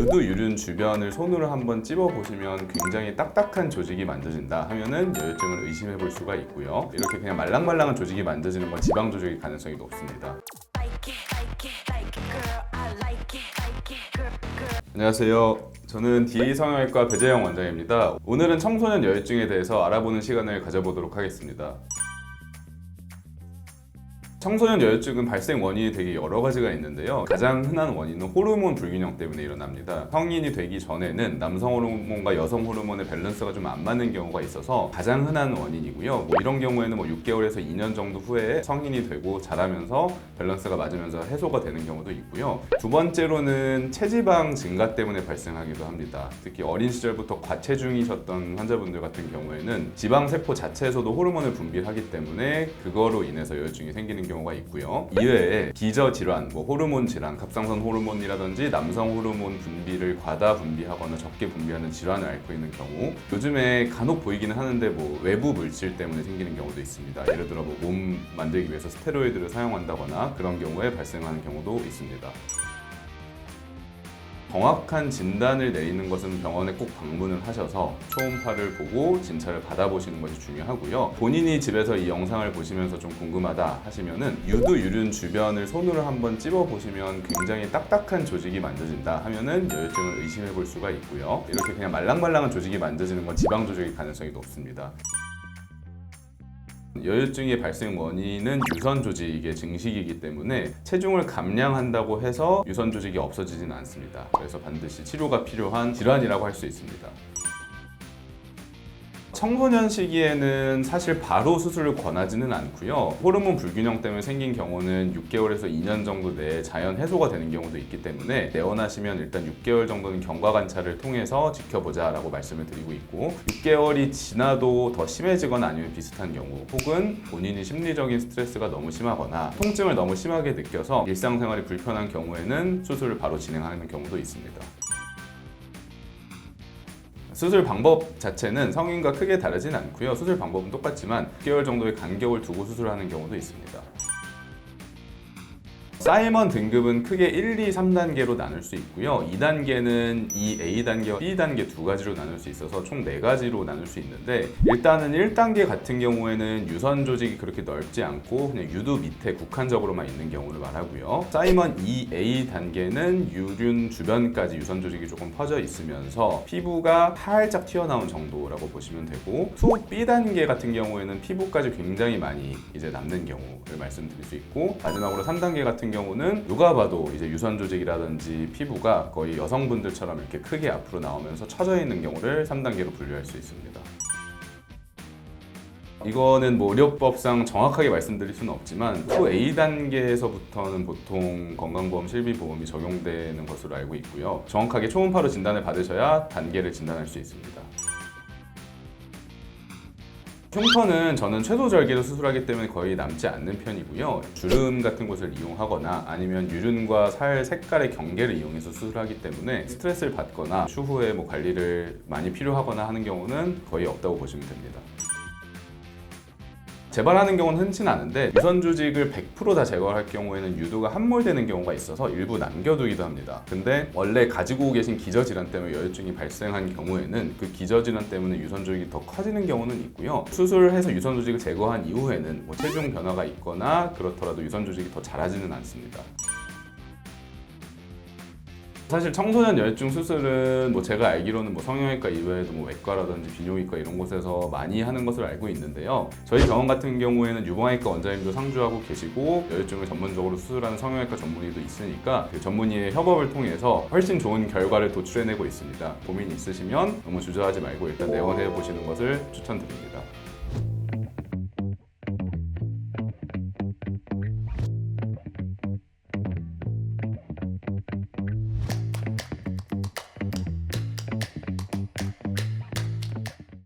유두 유륜 주변을 손으로 한번 찝어보시면 굉장히 딱딱한 조직이 만들어진다 하면은 여유증을 의심해 볼 수가 있고요. 이렇게 그냥 말랑말랑한 조직이 만들어지는 건 지방 조직일 가능성이 높습니다. 안녕하세요. 저는 DA 성형외과 배재영 원장입니다. 오늘은 청소년 여유증에 대해서 알아보는 시간을 가져보도록 하겠습니다. 청소년 여유증은 발생 원인이 되게 여러 가지가 있는데요. 가장 흔한 원인은 호르몬 불균형 때문에 일어납니다. 성인이 되기 전에는 남성 호르몬과 여성 호르몬의 밸런스가 좀 안 맞는 경우가 있어서 가장 흔한 원인이고요. 이런 경우에는 6개월에서 2년 정도 후에 성인이 되고 자라면서 밸런스가 맞으면서 해소가 되는 경우도 있고요. 두 번째로는 체지방 증가 때문에 발생하기도 합니다. 특히 어린 시절부터 과체중이셨던 환자분들 같은 경우에는 지방세포 자체에서도 호르몬을 분비하기 때문에 그거로 인해서 여유증이 생기는 경우가 있고요. 이외에 기저질환, 호르몬 질환, 갑상선 호르몬이라든지 남성 호르몬 분비를 과다 분비하거나 적게 분비하는 질환을 앓고 있는 경우, 요즘에 간혹 보이기는 하는데 외부 물질 때문에 생기는 경우도 있습니다. 예를 들어 몸 만들기 위해서 스테로이드를 사용한다거나 그런 경우에 발생하는 경우도 있습니다. 정확한 진단을 내리는 것은 병원에 꼭 방문을 하셔서 초음파를 보고 진찰을 받아보시는 것이 중요하고요. 본인이 집에서 이 영상을 보시면서 좀 궁금하다 하시면은 유두 유륜 주변을 손으로 한번 찝어보시면 굉장히 딱딱한 조직이 만들어진다 하면은 여유증을 의심해 볼 수가 있고요. 이렇게 그냥 말랑말랑한 조직이 만들어지는 건 지방 조직일 가능성이 높습니다. 여유증의 발생 원인은 유선 조직의 증식이기 때문에 체중을 감량한다고 해서 유선 조직이 없어지지는 않습니다. 그래서 반드시 치료가 필요한 질환이라고 할 수 있습니다. 청소년 시기에는 사실 바로 수술을 권하지는 않고요. 호르몬 불균형 때문에 생긴 경우는 6개월에서 2년 정도 내에 자연 해소가 되는 경우도 있기 때문에 내원하시면 일단 6개월 정도는 경과 관찰을 통해서 지켜보자 라고 말씀을 드리고 있고, 6개월이 지나도 더 심해지거나 아니면 비슷한 경우, 혹은 본인이 심리적인 스트레스가 너무 심하거나 통증을 너무 심하게 느껴서 일상생활이 불편한 경우에는 수술을 바로 진행하는 경우도 있습니다. 수술 방법 자체는 성인과 크게 다르진 않고요. 수술 방법은 똑같지만 6개월 정도의 간격을 두고 수술하는 경우도 있습니다. 사이먼 등급은 크게 1, 2, 3단계로 나눌 수 있고요. 2단계는 EA단계와 B단계 두 가지로 나눌 수 있어서 총 4가지로 나눌 수 있는데, 일단은 1단계 같은 경우에는 유선 조직이 그렇게 넓지 않고 그냥 유두 밑에 국한적으로만 있는 경우를 말하고요. 사이먼 EA 단계는 유륜 주변까지 유선 조직이 조금 퍼져 있으면서 피부가 살짝 튀어나온 정도라고 보시면 되고, 수 B단계 같은 경우에는 피부까지 굉장히 많이 이제 남는 경우를 말씀드릴 수 있고, 마지막으로 3단계 같은 경우는 누가 봐도 이제 유선 조직이라든지 피부가 거의 여성분들처럼 이렇게 크게 앞으로 나오면서 처져 있는 경우를 3단계로 분류할 수 있습니다. 이거는 의료법상 정확하게 말씀드릴 수는 없지만 후 A단계에서부터는 보통 건강보험 실비보험이 적용되는 것으로 알고 있고요. 정확하게 초음파로 진단을 받으셔야 단계를 진단할 수 있습니다. 흉터는 저는 최소절개로 수술하기 때문에 거의 남지 않는 편이고요. 주름 같은 곳을 이용하거나 아니면 유륜과 살 색깔의 경계를 이용해서 수술하기 때문에 스트레스를 받거나 추후에 관리를 많이 필요하거나 하는 경우는 거의 없다고 보시면 됩니다. 재발하는 경우는 흔치는 않은데 유선 조직을 100% 다 제거할 경우에는 유두가 함몰되는 경우가 있어서 일부 남겨두기도 합니다. 근데 원래 가지고 계신 기저질환 때문에 여유증이 발생한 경우에는 그 기저질환 때문에 유선 조직이 더 커지는 경우는 있고요. 수술해서 유선 조직을 제거한 이후에는 체중 변화가 있거나 그렇더라도 유선 조직이 더 자라지는 않습니다. 사실 청소년 여유증 수술은 제가 알기로는 성형외과 이외에도 외과라든지 비뇨기과 이런 곳에서 많이 하는 것으로 알고 있는데요. 저희 병원 같은 경우에는 유방외과 원장님도 상주하고 계시고 여유증을 전문적으로 수술하는 성형외과 전문의도 있으니까 그 전문의의 협업을 통해서 훨씬 좋은 결과를 도출해내고 있습니다. 고민 있으시면 너무 주저하지 말고 일단 내원해 보시는 것을 추천드립니다.